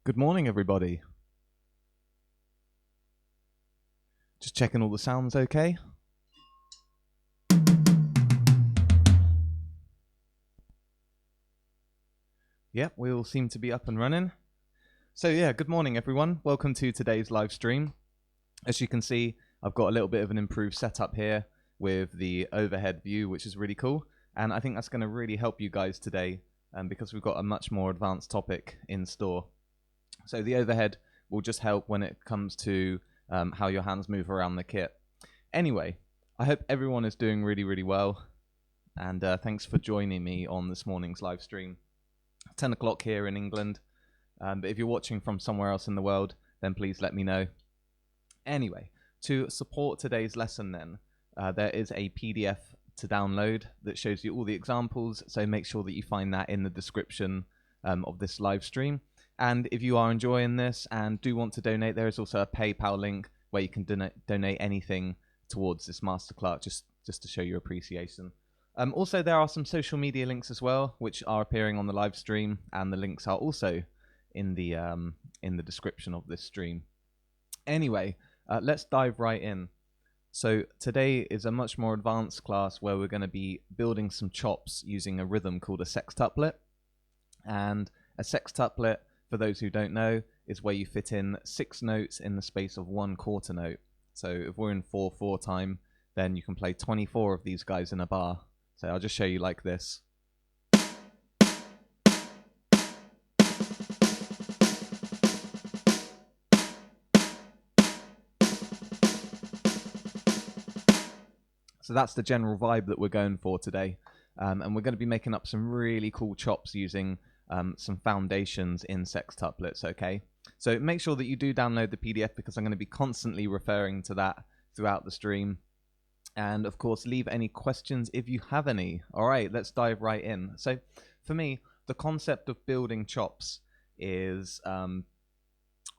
Good morning, everybody. Just checking all the sounds okay. Yep, we all seem to be up and running. So yeah, good morning, everyone. Welcome to today's live stream. As you can see, I've got a little bit of an improved setup here with the overhead view, which is really cool. And I think that's going to really help you guys today because we've got a much more advanced topic in store. So the overhead will just help when it comes to how your hands move around the kit. Anyway, I hope everyone is doing really, really well. And thanks for joining me on this morning's live stream. 10 o'clock here in England. But if you're watching from somewhere else in the world, then please let me know. Anyway, to support today's lesson then, there is a PDF to download that shows you all the examples. So make sure that you find that in the description of this live stream. And if you are enjoying this and do want to donate, there is also a PayPal link where you can donate anything towards this masterclass, just to show your appreciation. Also, there are some social media links as well, which are appearing on the live stream, and the links are also in the description of this stream. Anyway, let's dive right in. So today is a much more advanced class where we're going to be building some chops using a rhythm called a sextuplet. And a sextuplet, for those who don't know, is where you fit in 6 notes in the space of 1 quarter note. So if we're in 4/4 time, then you can play 24 of these guys in a bar. So I'll just show you like this. So that's the general vibe that we're going for today. And we're going to be making up some really cool chops using some foundations in sextuplets, okay? So make sure that you do download the PDF because I'm going to be constantly referring to that throughout the stream. And of course, leave any questions if you have any. All right, let's dive right in. So for me, the concept of building chops is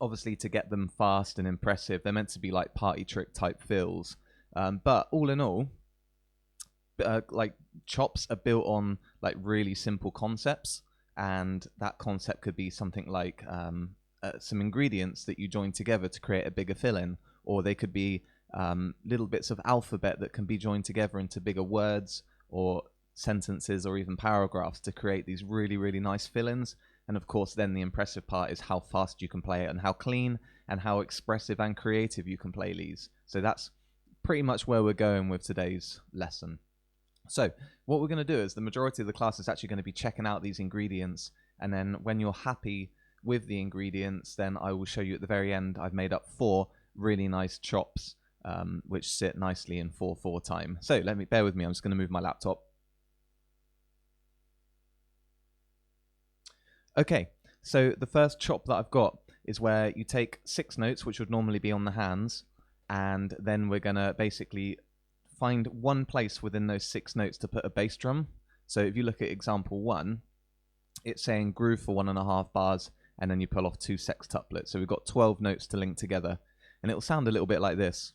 obviously to get them fast and impressive. They're meant to be like party trick type fills. But all in all, like chops are built on like really simple concepts. And that concept could be something like some ingredients that you join together to create a bigger fill-in, or they could be little bits of alphabet that can be joined together into bigger words or sentences or even paragraphs to create these really, really nice fill-ins. And of course, then the impressive part is how fast you can play it and how clean and how expressive and creative you can play these. So that's pretty much where we're going with today's lesson. So what we're going to do is the majority of the class is actually going to be checking out these ingredients. And then when you're happy with the ingredients, then I will show you at the very end, I've made up 4 really nice chops, which sit nicely in 4/4 time. So bear with me. I'm just going to move my laptop. Okay, so the first chop that I've got is where you take 6 notes, which would normally be on the hands, and then we're going to basically find one place within those 6 notes to put a bass drum. So if you look at example 1, it's saying groove for 1.5 bars, and then you pull off 2 sextuplets. So we've got 12 notes to link together, and it will sound a little bit like this.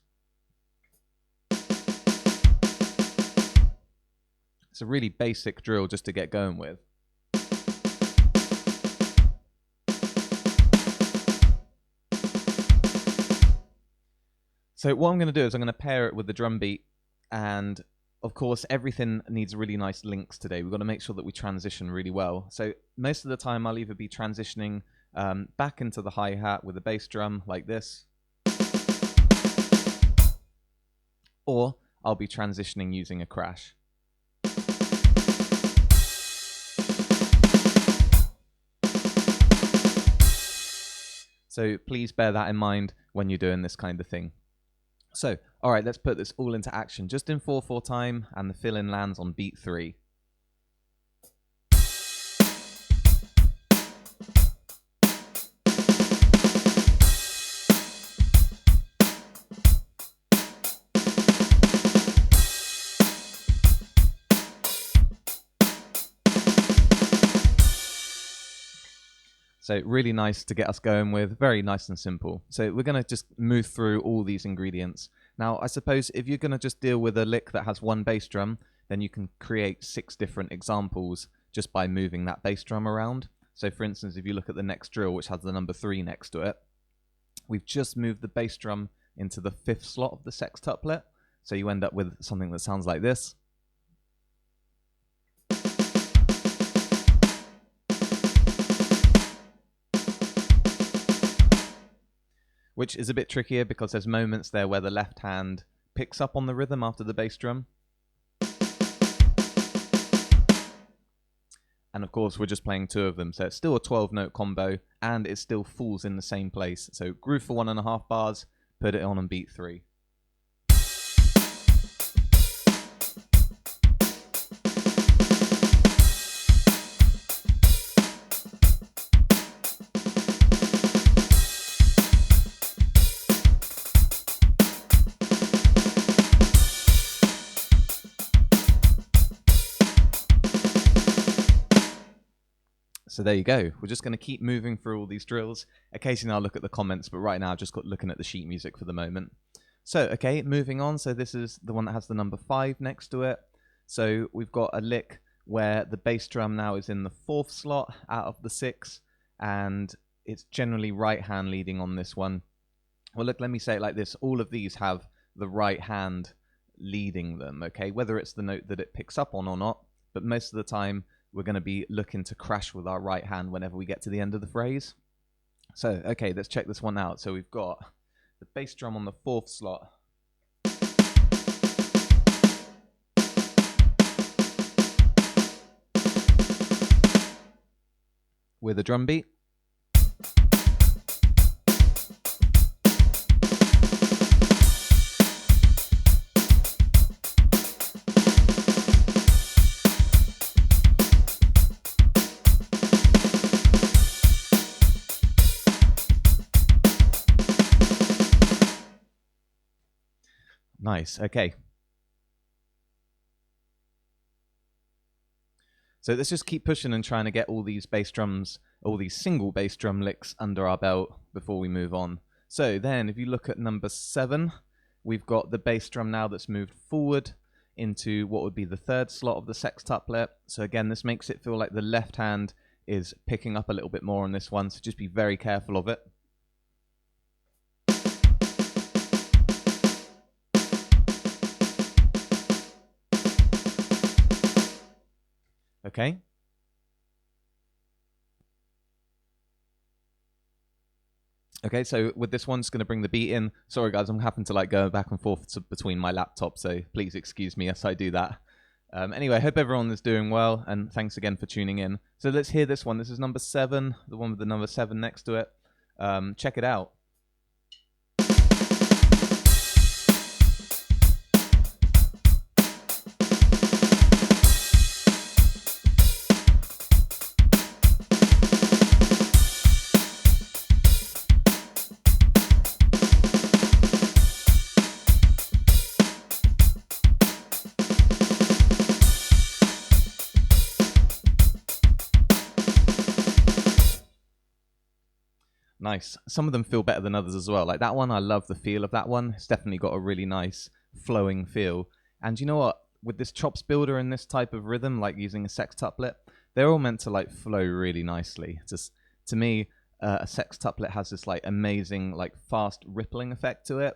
It's a really basic drill just to get going with. So what I'm going to do is I'm going to pair it with the drum beat, and of course everything needs really nice links today. We've got to make sure that we transition really well. So most of the time I'll either be transitioning back into the hi-hat with a bass drum like this, or I'll be transitioning using a crash. So please bear that in mind when you're doing this kind of thing. So, all right, let's put this all into action. Just in 4/4 time, and the fill-in lands on beat 3. So really nice to get us going with, very nice and simple. So we're going to just move through all these ingredients. Now, I suppose if you're going to just deal with a lick that has 1 bass drum, then you can create 6 different examples just by moving that bass drum around. So for instance, if you look at the next drill, which has the number 3 next to it, we've just moved the bass drum into the 5th slot of the sextuplet. So you end up with something that sounds like this. Which is a bit trickier because there's moments there where the left hand picks up on the rhythm after the bass drum. And of course, we're just playing 2 of them, so it's still a 12-note combo, and it still falls in the same place. So groove for 1.5 bars, put it on and beat 3. So there you go. We're just going to keep moving through all these drills. Occasionally I'll look at the comments, but right now I've just got looking at the sheet music for the moment. So, okay, moving on. So this is the one that has the number 5 next to it. So we've got a lick where the bass drum now is in the 4th slot out of the 6, and it's generally right hand leading on this one. Well, look, let me say it like this. All of these have the right hand leading them, okay? Whether it's the note that it picks up on or not, but most of the time we're going to be looking to crash with our right hand whenever we get to the end of the phrase. So, okay, let's check this one out. So we've got the bass drum on the 4th slot. With a drum beat. Nice, okay. So let's just keep pushing and trying to get all these bass drums, all these single bass drum licks under our belt before we move on. So then if you look at number 7, we've got the bass drum now that's moved forward into what would be the 3rd slot of the sextuplet. So again, this makes it feel like the left hand is picking up a little bit more on this one, so just be very careful of it. Okay. Okay, so with this one, just going to bring the beat in. Sorry, guys, I'm having to like go back and forth between my laptops, so please excuse me as I do that. Anyway, hope everyone is doing well, and thanks again for tuning in. So let's hear this one. This is number 7, the one with the number 7 next to it. Check it out. Nice. Some of them feel better than others as well. Like that one, I love the feel of that one. It's definitely got a really nice flowing feel. And you know what? With this chops builder and this type of rhythm, like using a sextuplet, they're all meant to like flow really nicely. Just to me, a sextuplet has this like amazing, like fast rippling effect to it.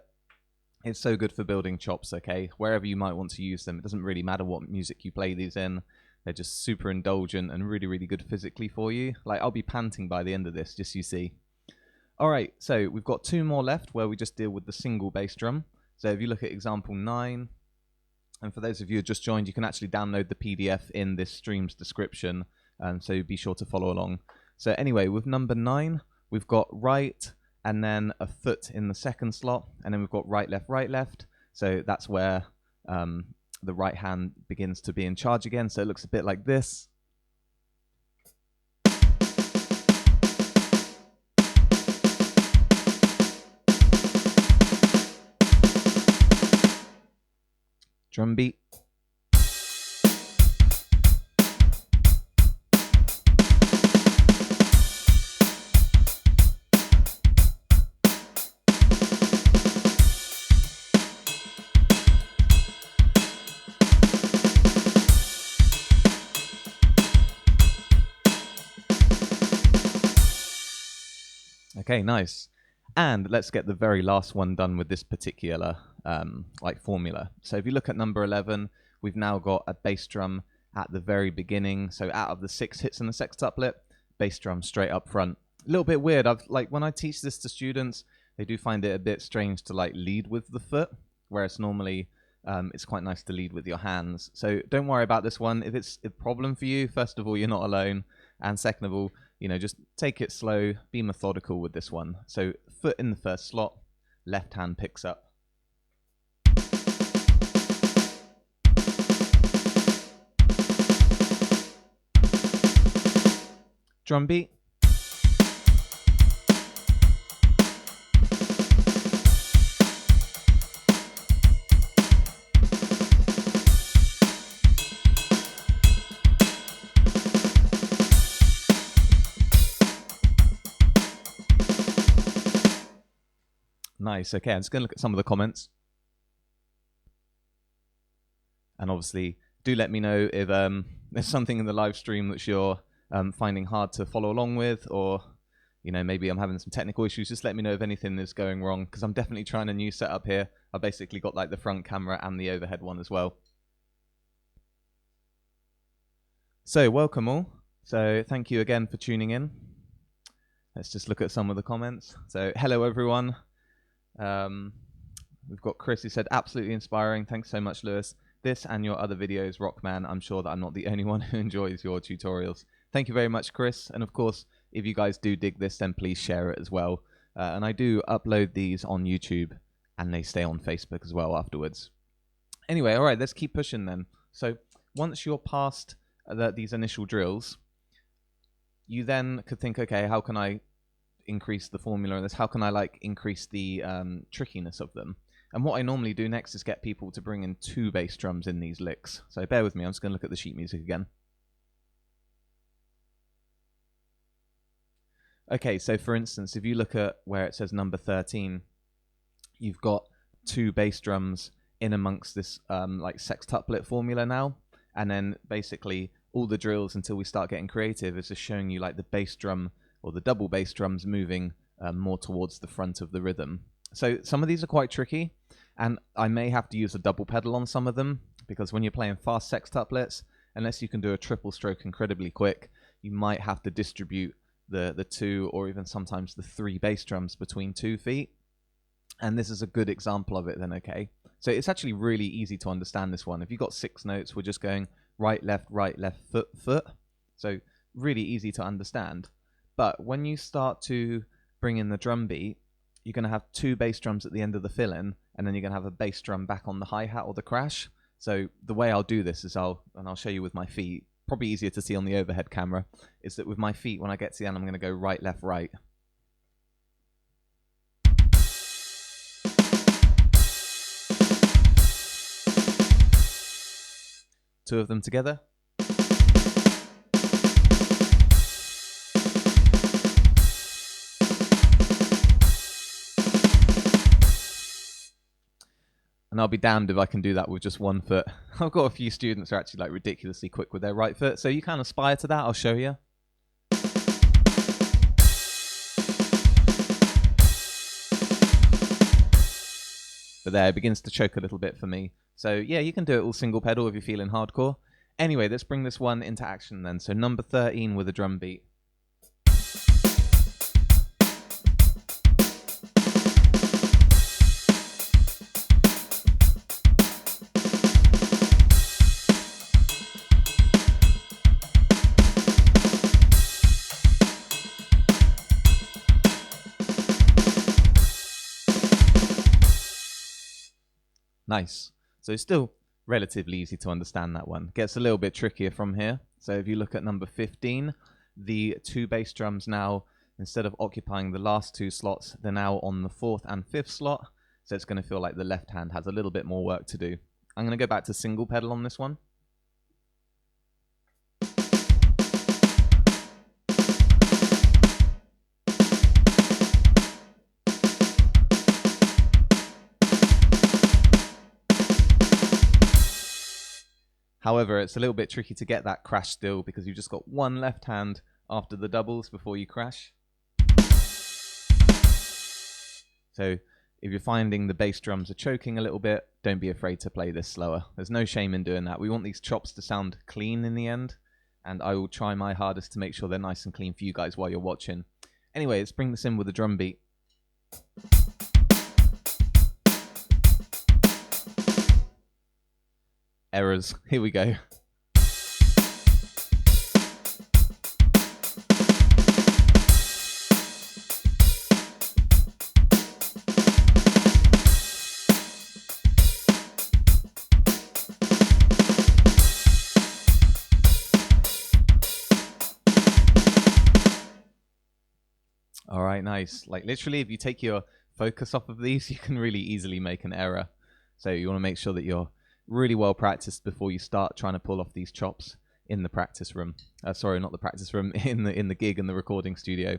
It's so good for building chops, okay? Wherever you might want to use them, it doesn't really matter what music you play these in. They're just super indulgent and really, really good physically for you. Like I'll be panting by the end of this, just so you see. All right, so we've got 2 more left where we just deal with the single bass drum. So if you look at example 9, and for those of you who just joined, you can actually download the PDF in this stream's description, so be sure to follow along. So anyway, with number 9, we've got right and then a foot in the 2nd slot, and then we've got right, left. So that's where the right hand begins to be in charge again. So it looks a bit like this. Drum beat. Okay, nice. And let's get the very last one done with this particular formula. So if you look at number 11, we've now got a bass drum at the very beginning. So out of the 6 hits in the sextuplet, bass drum straight up front. A little bit weird. When I teach this to students, they do find it a bit strange to lead with the foot, whereas normally it's quite nice to lead with your hands. So don't worry about this one. If it's a problem for you, first of all, you're not alone. And second of all, just take it slow, be methodical with this one. So foot in the first slot, left hand picks up. Drum beat. Nice. Okay, I'm just going to look at some of the comments. And obviously, do let me know if there's something in the live stream that you're finding hard to follow along with, or maybe I'm having some technical issues. Just let me know if anything is going wrong, because I'm definitely trying a new setup here. I've basically got the front camera and the overhead one as well. So welcome all. So thank you again for tuning in. Let's just look at some of the comments. So hello everyone. We've got Chris who said absolutely inspiring. Thanks so much, Lewis. This and your other videos rock, man. I'm sure that I'm not the only one who enjoys your tutorials. Thank you very much, Chris. And of course, if you guys do dig this, then please share it as well. And I do upload these on YouTube, and they stay on Facebook as well afterwards. Anyway, all right, let's keep pushing then. So once you're past these initial drills, you then could think, okay, how can I increase the formula in this? How can I increase the trickiness of them? And what I normally do next is get people to bring in 2 bass drums in these licks. So bear with me, I'm just going to look at the sheet music again. Okay, so for instance, if you look at where it says number 13, you've got 2 bass drums in amongst this sextuplet formula now. And then basically all the drills until we start getting creative is just showing you the bass drum or the double bass drums moving more towards the front of the rhythm. So some of these are quite tricky, and I may have to use a double pedal on some of them, because when you're playing fast sextuplets, unless you can do a triple stroke incredibly quick, you might have to distribute the 2 or even sometimes the 3 bass drums between 2 feet. And this is a good example of it then, okay? So it's actually really easy to understand this one. If you've got 6 notes, we're just going right, left, foot, foot. So really easy to understand. But when you start to bring in the drum beat, you're going to have 2 bass drums at the end of the fill-in, and then you're going to have a bass drum back on the hi-hat or the crash. So the way I'll do this is I'll show you with my feet, probably easier to see on the overhead camera, is that with my feet, when I get to the end, I'm going to go right, left, right. Two of them together. And I'll be damned if I can do that with just 1 foot. I've got a few students who are actually ridiculously quick with their right foot, so you can aspire to that. I'll show you. But there, it begins to choke a little bit for me. So yeah, you can do it all single pedal if you're feeling hardcore. Anyway, let's bring this one into action then. So number 13 with a drum beat. Nice. So still relatively easy to understand, that one. Gets a little bit trickier from here. So if you look at number 15, the 2 bass drums now, instead of occupying the last 2 slots, they're now on the 4th and 5th slot. So it's going to feel like the left hand has a little bit more work to do. I'm going to go back to single pedal on this one. However, it's a little bit tricky to get that crash still, because you've just got 1 left hand after the doubles before you crash. So if you're finding the bass drums are choking a little bit, don't be afraid to play this slower. There's no shame in doing that. We want these chops to sound clean in the end, and I will try my hardest to make sure they're nice and clean for you guys while you're watching. Anyway, let's bring this in with a drum beat. Errors. Here we go. All right, nice. Like literally, if you take your focus off of these, you can really easily make an error. So you want to make sure that you're really well practiced before you start trying to pull off these chops in the practice room. Sorry, not the practice room, in the gig and the recording studio.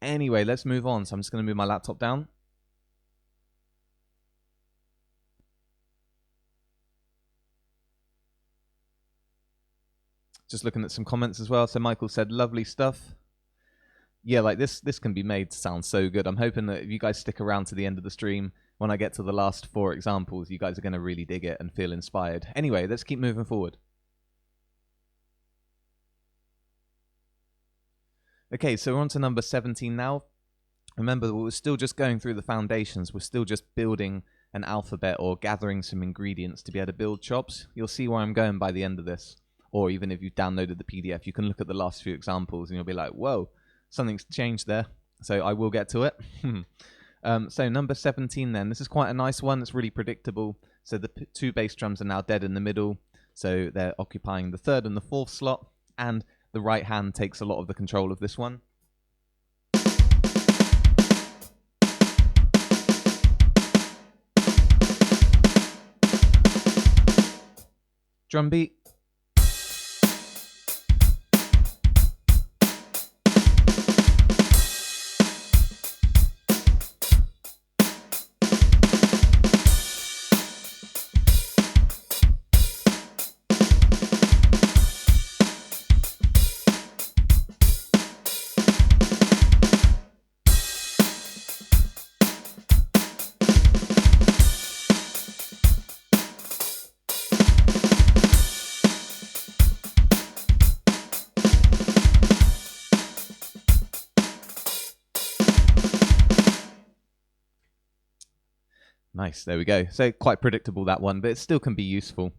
Anyway, let's move on. So I'm just going to move my laptop down. Just looking at some comments as well. So Michael said, lovely stuff. Yeah, like this can be made to sound so good. I'm hoping that if you guys stick around to the end of the stream, when I get to the last 4 examples, you guys are going to really dig it and feel inspired. Anyway, let's keep moving forward. Okay, so we're on to number 17 now. Remember, we're still just going through the foundations. We're still just building an alphabet or gathering some ingredients to be able to build chops. You'll see where I'm going by the end of this. Or even if you've downloaded the PDF, you can look at the last few examples and you'll be like, whoa, something's changed there. So I will get to it. So number 17 then. This is quite a nice one. It's really predictable. So the 2 bass drums are now dead in the middle. So they're occupying the 3rd and the 4th slot. And the right hand takes a lot of the control of this one. Drum beat. Nice, there we go. So quite predictable, that one, but it still can be useful.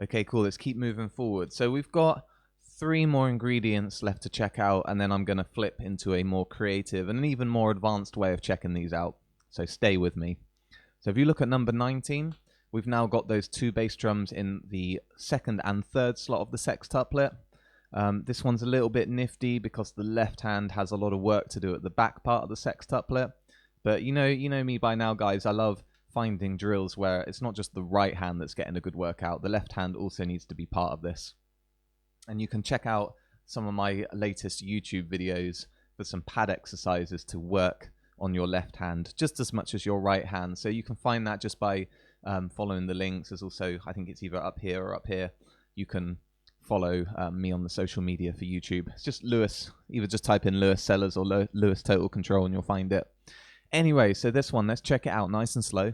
Okay, cool. Let's keep moving forward. So we've got 3 more ingredients left to check out, and then I'm going to flip into a more creative and an even more advanced way of checking these out. So stay with me. So if you look at number 19, we've now got those 2 bass drums in the 2nd and 3rd slot of the sextuplet. This one's a little bit nifty because the left hand has a lot of work to do at the back part of the sextuplet. But you know me by now, guys. I love finding drills where it's not just the right hand that's getting a good workout. The left hand also needs to be part of this. And you can check out some of my latest YouTube videos for some pad exercises to work on your left hand just as much as your right hand. So you can find that just by following the links. There's also, I think it's either up here or up here. You can follow me on the social media for YouTube. It's just Lewis. Either just type in Lewis Sellers or Lewis Total Control and you'll find it. Anyway, so this one, let's check it out nice and slow.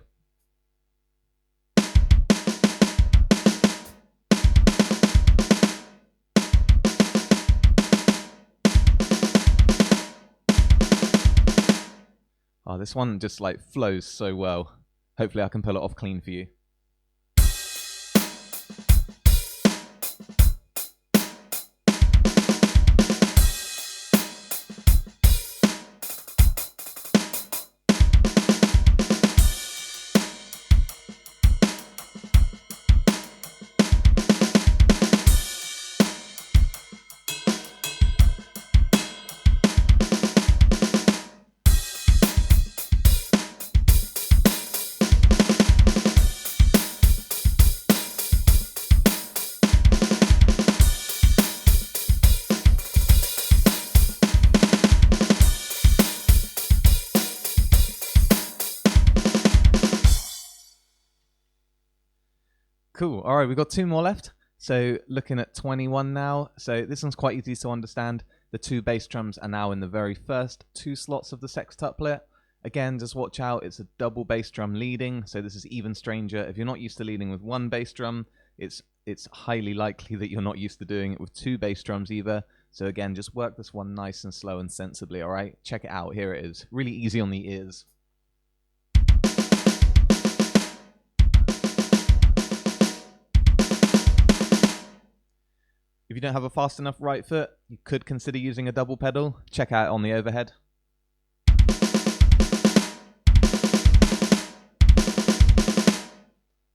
Oh, this one just like flows so well. Hopefully I can pull it off clean for you. Cool. All right, we've got 2 more left. So looking at 21 now. So this one's quite easy to understand. The 2 bass drums are now in the very first 2 slots of the sextuplet. Again, just watch out, it's a double bass drum leading, so this is even stranger. If you're not used to leading with 1 bass drum, it's highly likely that you're not used to doing it with 2 bass drums either. So again, just work this one nice and slow and sensibly, alright? Check it out, here it is. Really easy on the ears. If you don't have a fast enough right foot, you could consider using a double pedal. Check out on the overhead.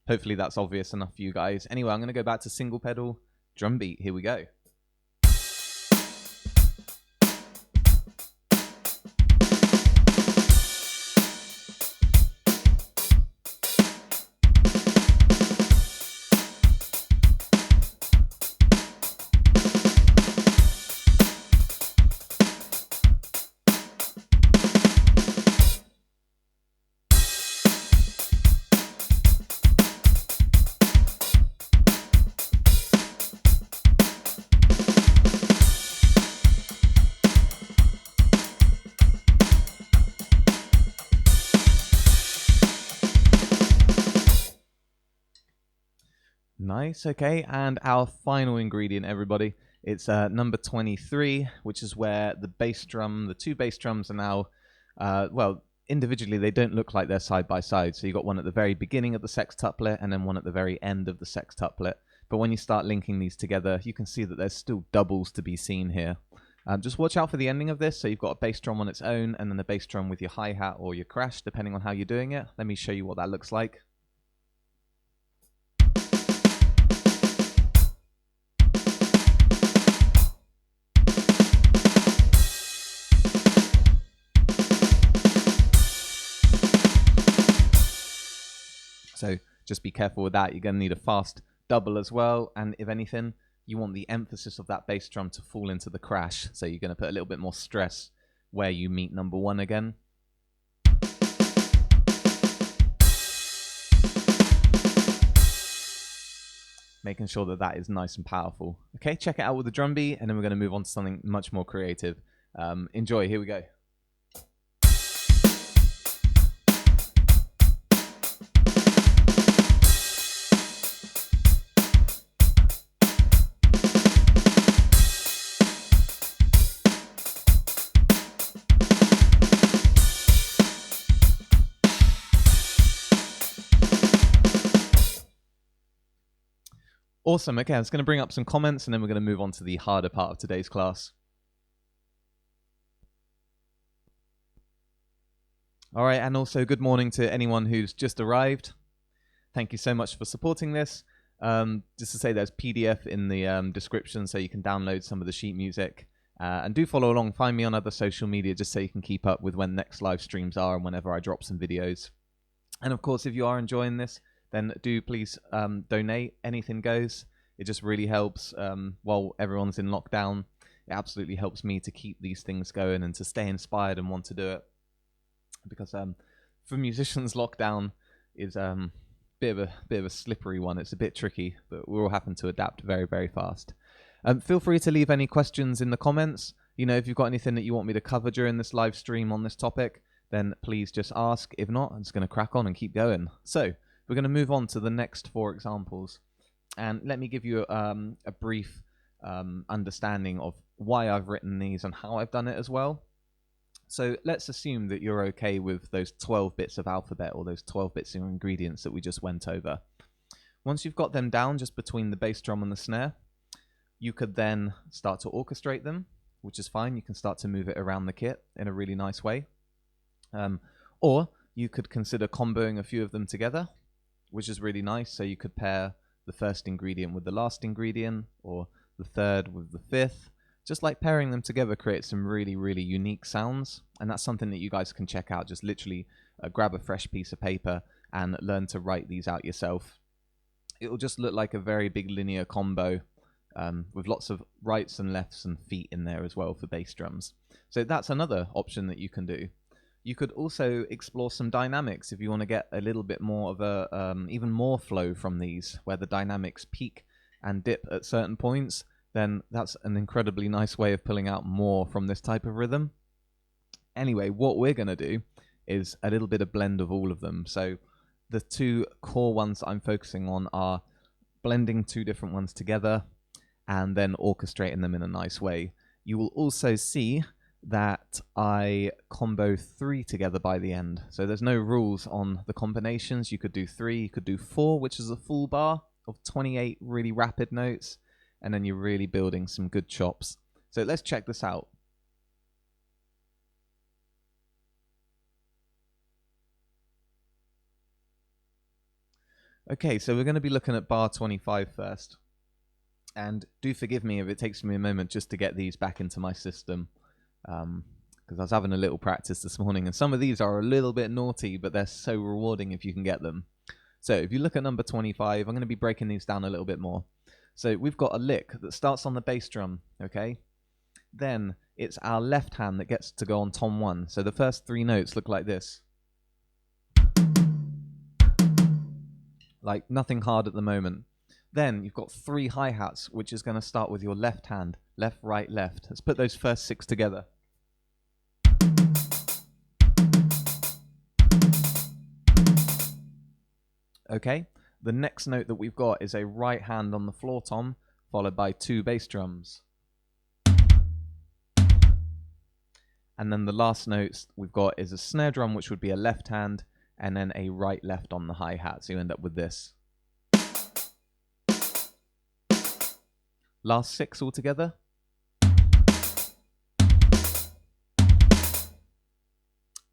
Hopefully that's obvious enough for you guys. Anyway, I'm going to go back to single pedal drum beat. Here we go. Nice, okay, and our final ingredient, everybody, it's number 23, which is where the bass drum, the 2 bass drums are now, well, individually they don't look like they're side by side, so you've got one at the very beginning of the sextuplet and then one at the very end of the sextuplet, but when you start linking these together, you can see that there's still doubles to be seen here. Just watch out for the ending of this, so you've got a bass drum on its own and then a bass drum with your hi-hat or your crash, depending on how you're doing it. Let me show you what that looks like. So just be careful with that. You're going to need a fast double as well. And if anything, you want the emphasis of that bass drum to fall into the crash. So you're going to put a little bit more stress where you meet number 1 again. Making sure that that is nice and powerful. Okay, check it out with the drum beat, and then we're going to move on to something much more creative. Enjoy, here we go. Awesome. Okay, I was going to bring up some comments and then we're going to move on to the harder part of today's class. All right, and also good morning to anyone who's just arrived. Thank you so much for supporting this. Just to say there's PDF in the description so you can download some of the sheet music. And do follow along. Find me on other social media just so you can keep up with when next live streams are and whenever I drop some videos. And of course, if you are enjoying this, then do please donate. Anything goes. It just really helps while everyone's in lockdown. It absolutely helps me to keep these things going and to stay inspired and want to do it. Because for musicians, lockdown is a bit of a slippery one. It's a bit tricky, but we're all having to adapt very, very fast. Feel free to leave any questions in the comments. You know, if you've got anything that you want me to cover during this live stream on this topic, then please just ask. If not, I'm just going to crack on and keep going. So we're going to move on to the next 4 examples. And let me give you a brief understanding of why I've written these and how I've done it as well. So let's assume that you're okay with those 12 bits of alphabet or those 12 bits of ingredients that we just went over. Once you've got them down just between the bass drum and the snare, you could then start to orchestrate them, which is fine. You can start to move it around the kit in a really nice way. Or you could consider comboing a few of them together, which is really nice. So you could pair the first ingredient with the last ingredient, or the third with the fifth. Just like pairing them together creates some really, really unique sounds. And that's something that you guys can check out. Just literally grab a fresh piece of paper and learn to write these out yourself. It will just look like a very big linear combo with lots of rights and lefts and feet in there as well for bass drums. So that's another option that you can do. You could also explore some dynamics if you want to get a little bit more of a even more flow from these, where the dynamics peak and dip at certain points, then that's an incredibly nice way of pulling out more from this type of rhythm. Anyway, what we're going to do is a little bit of blend of all of them. So the two core ones I'm focusing on are blending two different ones together and then orchestrating them in a nice way. You will also see that I combo 3 together by the end. So there's no rules on the combinations. You could do 3, you could do 4, which is a full bar of 28 really rapid notes, and then you're really building some good chops. So let's check this out. Okay, so we're going to be looking at bar 25 first. And do forgive me if it takes me a moment just to get these back into my system. Because I was having a little practice this morning, and some of these are a little bit naughty, but they're so rewarding if you can get them. So if you look at number 25, I'm going to be breaking these down a little bit more. So we've got a lick that starts on the bass drum, okay? Then it's our left hand that gets to go on tom 1. So the first 3 notes look like this. Like nothing hard at the moment. Then you've got 3 hi-hats, which is going to start with your left hand. Left, right, left. Let's put those first 6 together. Okay, the next note that we've got is a right hand on the floor tom, followed by 2 bass drums. And then the last notes we've got is a snare drum, which would be a left hand, and then a right left on the hi-hat. So you end up with this. Last 6 altogether.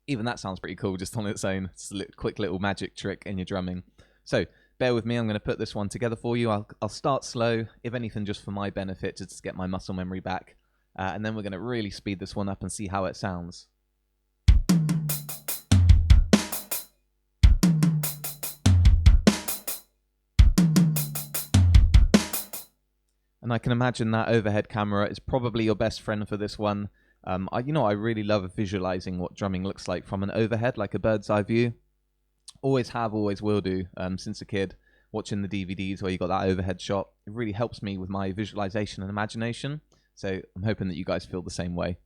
Even that sounds pretty cool just on its own. It's a quick little magic trick in your drumming. So bear with me, I'm going to put this one together for you. I'll start slow, if anything just for my benefit, just to get my muscle memory back. And then we're going to really speed this one up and see how it sounds. And I can imagine that overhead camera is probably your best friend for this one. I really love visualizing what drumming looks like from an overhead, like a bird's eye view. Always have, always will do, since a kid, watching the DVDs where you got that overhead shot. It really helps me with my visualization and imagination. So I'm hoping that you guys feel the same way.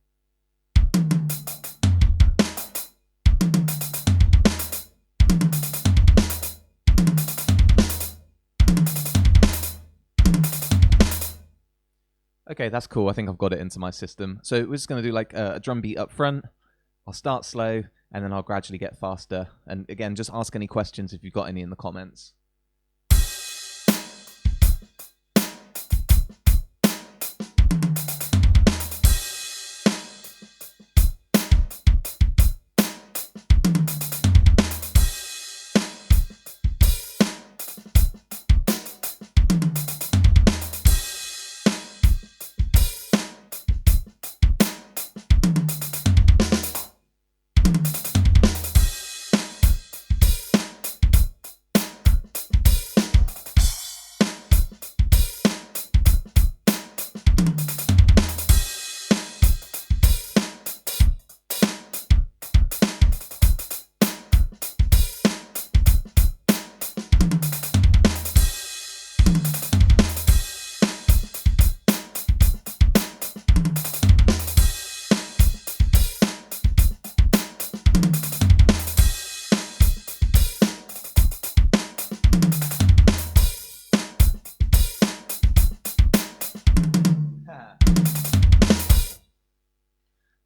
Okay, that's cool. I think I've got it into my system. So we're just going to do like a drum beat up front. I'll start slow, and then I'll gradually get faster. And again, just ask any questions if you've got any in the comments.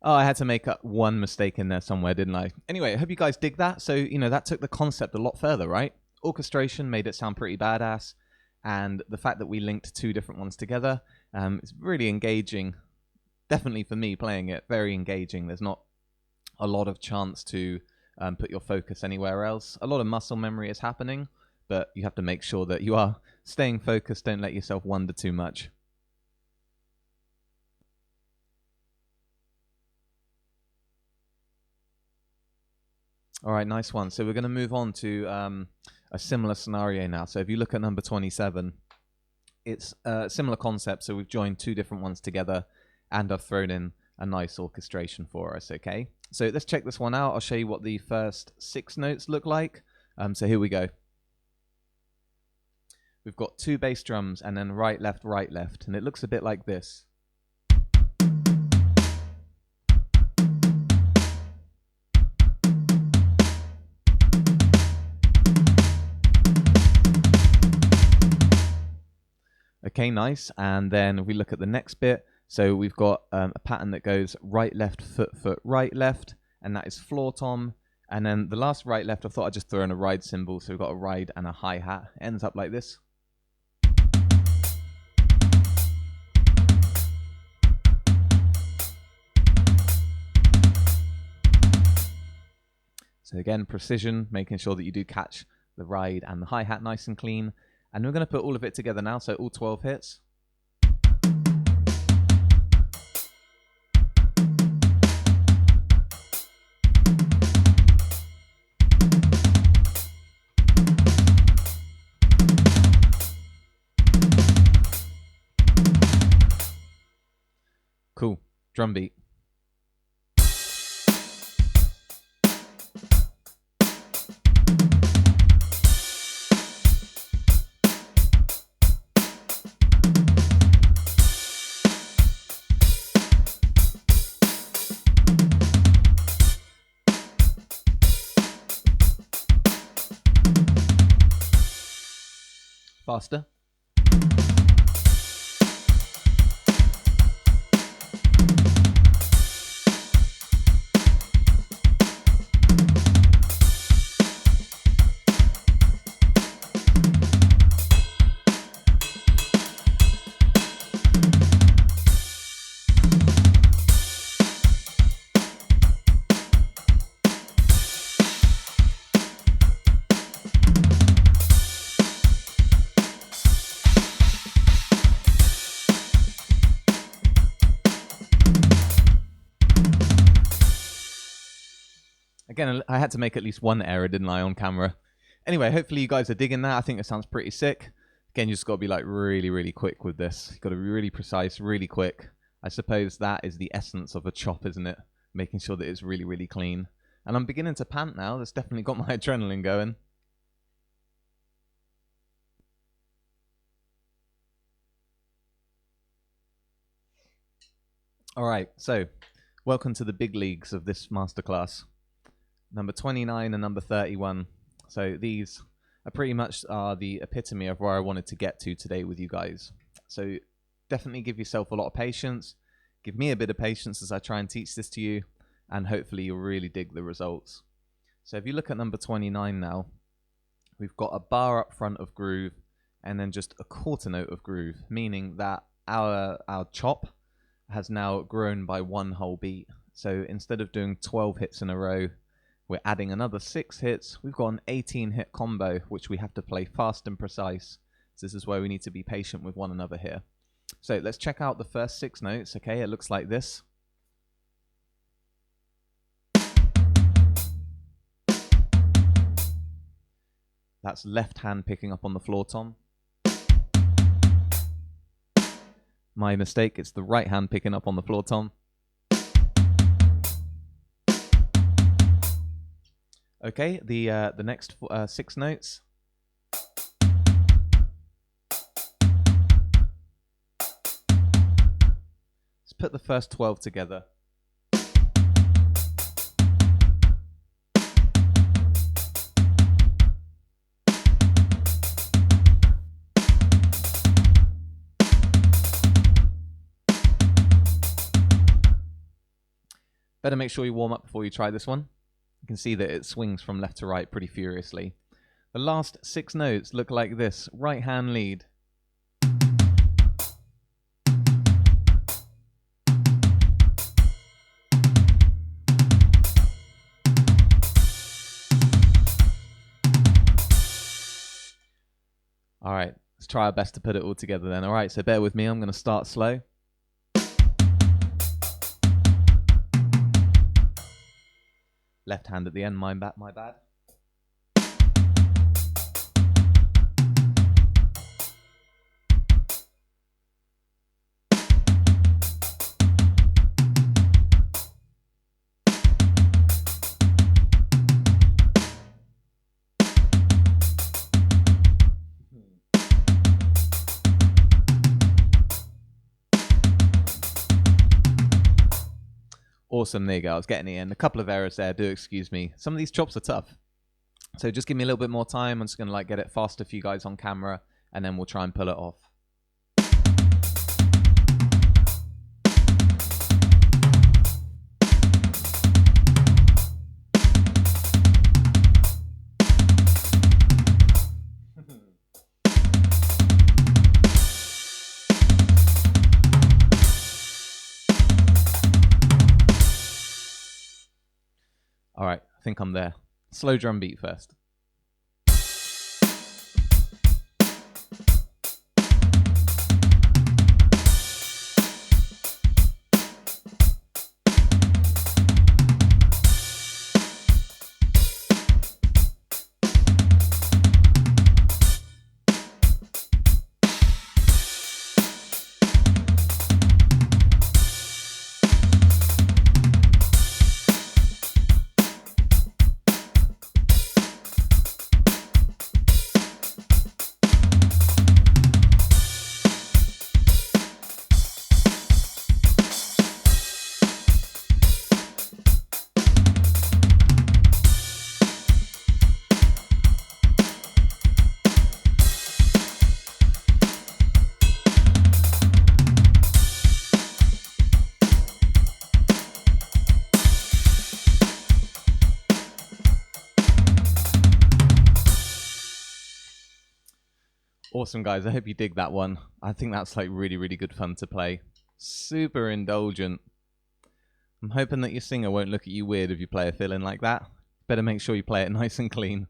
Oh, I had to make up one mistake in there somewhere, didn't I? Anyway, I hope you guys dig that. So, that took the concept a lot further, right? Orchestration made it sound pretty badass. And the fact that we linked 2 different ones together, it's really engaging. Definitely for me playing it, very engaging. There's not a lot of chance to put your focus anywhere else. A lot of muscle memory is happening, but you have to make sure that you are staying focused. Don't let yourself wander too much. All right, nice one. So we're going to move on to a similar scenario now. So if you look at number 27, it's a similar concept. So we've joined 2 different ones together, and I've thrown in a nice orchestration for us, okay? So let's check this one out. I'll show you what the first 6 notes look like. So here we go. we've got 2 bass drums and then right, left, and it looks a bit like this. Okay, nice. And then we look at the next bit. So we've got a pattern that goes right, left, foot, right, left, and that is floor tom. And then the last right, left, I thought I'd just throw in a ride cymbal. So we've got a ride and a hi-hat. Ends up like this. So again, precision, making sure that you do catch the ride and the hi-hat nice and clean. And we're going to put all of it together now, so all 12 hits. Cool. Drum beat. Faster. Again, I had to make at least one error, didn't I, on camera? Anyway, hopefully you guys are digging that. I think it sounds pretty sick. Again, you just got to be like really, really quick with this. You've got to be really precise, really quick. I suppose that is the essence of a chop, isn't it? Making sure that it's really, really clean. And I'm beginning to pant now. That's definitely got my adrenaline going. All right, so welcome to the big leagues of this masterclass. Number 29 and number 31. So these are pretty much the epitome of where I wanted to get to today with you guys. So definitely give yourself a lot of patience. Give me a bit of patience as I try and teach this to you, and hopefully you'll really dig the results. So if you look at number 29 now, we've got a bar up front of groove and then just a quarter note of groove, meaning that our chop has now grown by one whole beat. So instead of doing 12 hits in a row, we're adding another 6 hits. We've got an 18-hit combo, which we have to play fast and precise. So this is where we need to be patient with one another here. So let's check out the first 6 notes. Okay, it looks like this. That's left hand picking up on the floor tom. My mistake, it's the right hand picking up on the floor tom. Okay, the next 6 notes. Let's put the first 12 together. Better make sure you warm up before you try this one. You can see that it swings from left to right pretty furiously. The last 6 notes look like this. Right hand lead. Alright, let's try our best to put it all together then. Alright, so bear with me, I'm going to start slow. Left hand at the end, my bad. Awesome, there you go. I was getting it in. A couple of errors there, do excuse me. Some of these chops are tough. So just give me a little bit more time. I'm just going to get it faster for you guys on camera, and then we'll try and pull it off. All right, I think I'm there. Slow drum beat first. Awesome, guys. I hope you dig that one. I think that's really, really good fun to play. Super indulgent. I'm hoping that your singer won't look at you weird if you play a fill-in like that. Better make sure you play it nice and clean.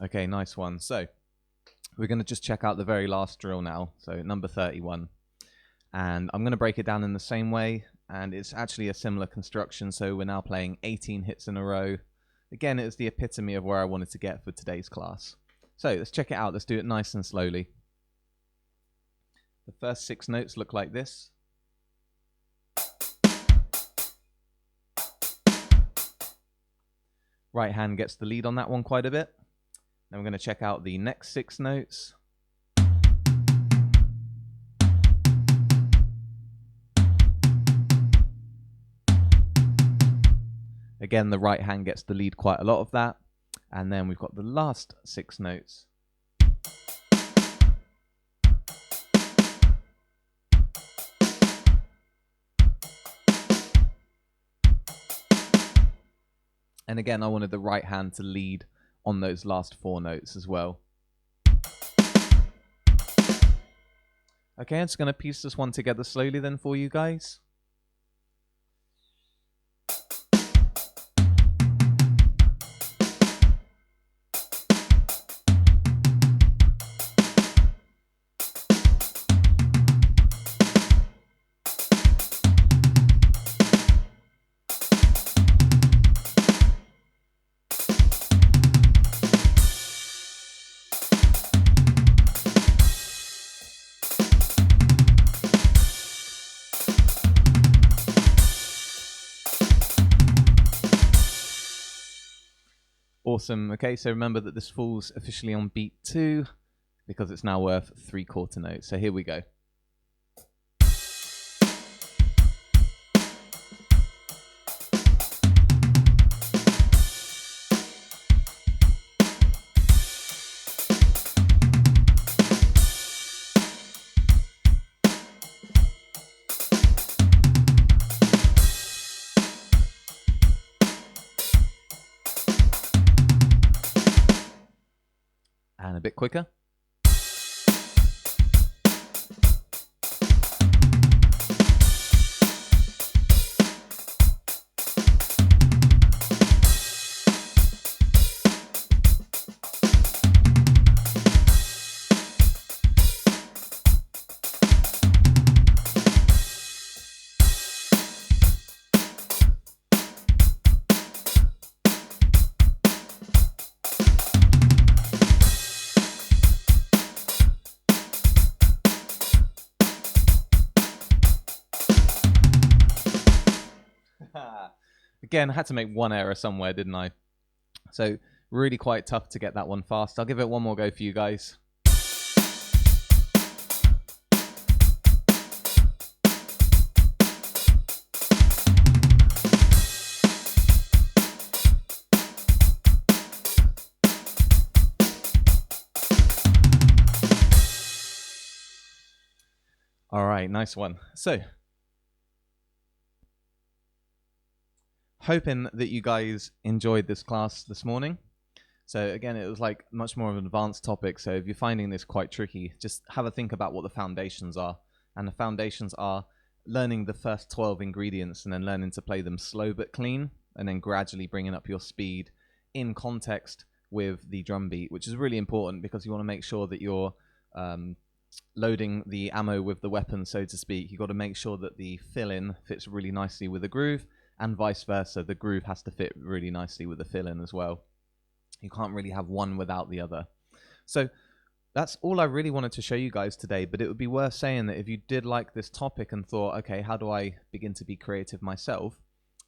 Okay, nice one. So, we're going to just check out the very last drill now. So, number 31. And I'm going to break it down in the same way. And it's actually a similar construction. So, we're now playing 18 hits in a row. Again, it's the epitome of where I wanted to get for today's class. So let's check it out. Let's do it nice and slowly. The first 6 notes look like this. Right hand gets the lead on that one quite a bit. Then we're going to check out the next 6 notes. Again, the right hand gets the lead quite a lot of that. And then we've got the last 6 notes. And again, I wanted the right hand to lead on those last 4 notes as well. Okay, I'm just going to piece this one together slowly then for you guys. Awesome. Okay, so remember that this falls officially on beat 2 because it's now worth 3/4 notes. So here we go. And a bit quicker. Again, I had to make one error somewhere, didn't I? So, really quite tough to get that one fast. I'll give it one more go for you guys. All right, nice one. So, hoping that you guys enjoyed this class this morning. So again, it was like much more of an advanced topic. So if you're finding this quite tricky, just have a think about what the foundations are. And the foundations are learning the first 12 ingredients and then learning to play them slow but clean, and then gradually bringing up your speed in context with the drum beat, which is really important because you want to make sure that you're loading the ammo with the weapon, so to speak. You've got to make sure that the fill-in fits really nicely with the groove, and vice versa. The groove has to fit really nicely with the fill-in as well. You can't really have one without the other. So that's all I really wanted to show you guys today, but it would be worth saying that if you did like this topic and thought, okay, how do I begin to be creative myself,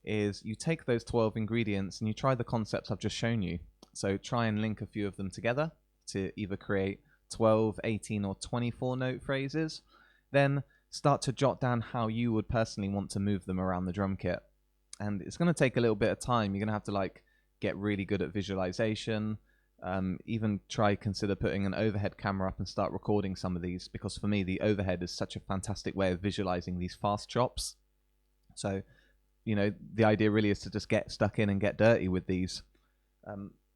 is you take those 12 ingredients and you try the concepts I've just shown you. So try and link a few of them together to either create 12, 18, or 24 note phrases. Then start to jot down how you would personally want to move them around the drum kit. And it's going to take a little bit of time. You're going to have to get really good at visualization. Even consider putting an overhead camera up and start recording some of these, because for me the overhead is such a fantastic way of visualizing these fast chops. So the idea really is to just get stuck in and get dirty with these.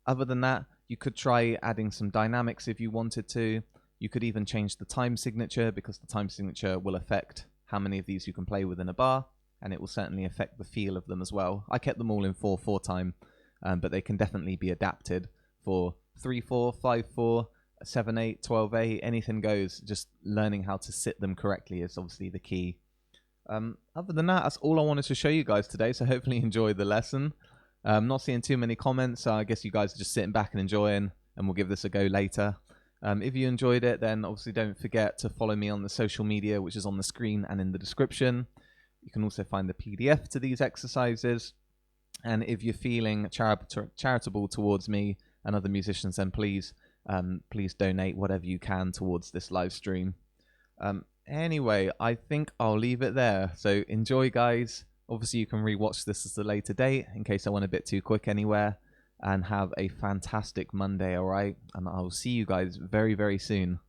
Other than that, you could try adding some dynamics if you wanted to. You could even change the time signature, because the time signature will affect how many of these you can play within a bar, and it will certainly affect the feel of them as well. I kept them all in 4/4 time, but they can definitely be adapted for 3/4, 5/4, 7/8, 12/8, anything goes. Just learning how to sit them correctly is obviously the key. Other than that, that's all I wanted to show you guys today, so hopefully you enjoyed the lesson. I'm not seeing too many comments, so I guess you guys are just sitting back and enjoying, and we'll give this a go later. If you enjoyed it, then obviously don't forget to follow me on the social media, which is on the screen and in the description. You can also find the PDF to these exercises. And if you're feeling charitable towards me and other musicians, then please donate whatever you can towards this live stream. Anyway, I think I'll leave it there. So enjoy, guys. Obviously, you can rewatch this at a later date in case I went a bit too quick anywhere. And have a fantastic Monday, all right? And I'll see you guys very, very soon.